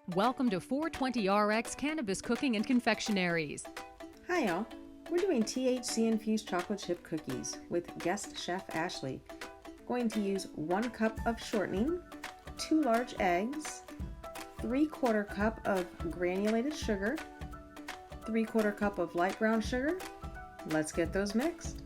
Welcome to 420RX Cannabis Cooking and Confectionaries. Hi y'all, we're doing THC Infused chocolate chip cookies with guest chef Ashley. Going to use 1 cup of shortening, 2 large eggs, 3/4 cup of granulated sugar, 3/4 cup of light brown sugar. Let's get those mixed.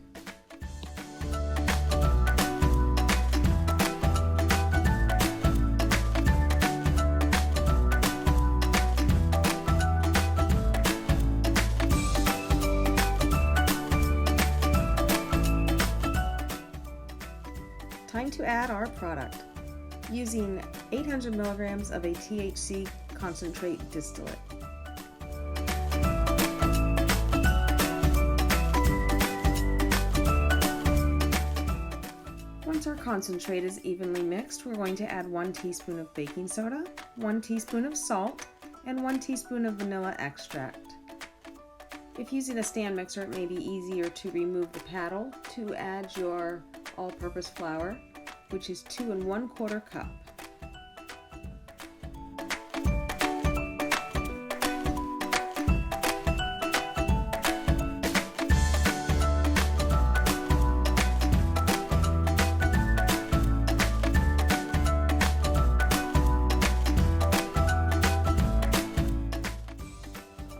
Time to add our product. Using 800 milligrams of a THC concentrate distillate. Once our concentrate is evenly mixed, we're going to add 1 teaspoon of baking soda, 1 teaspoon of salt, and 1 teaspoon of vanilla extract. If using a stand mixer, it may be easier to remove the paddle to add your all-purpose flour, which is 2 1/4 cup.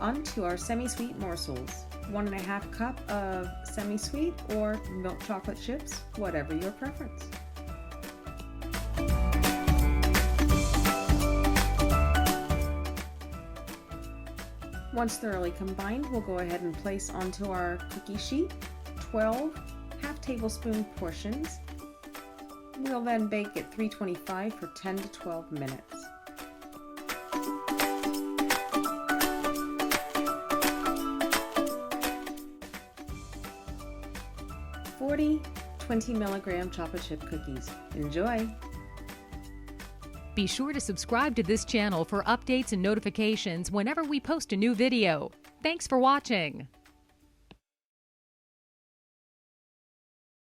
On to our semi-sweet morsels. 1 1/2 cup of semi-sweet or milk chocolate chips, whatever your preference. Once thoroughly combined, we'll go ahead and place onto our cookie sheet 12 half tablespoon portions. We'll then bake at 325 for 10 to 12 minutes. $40 20-milligram chocolate chip cookies. Enjoy! Be sure to subscribe to this channel for updates and notifications whenever we post a new video. Thanks for watching.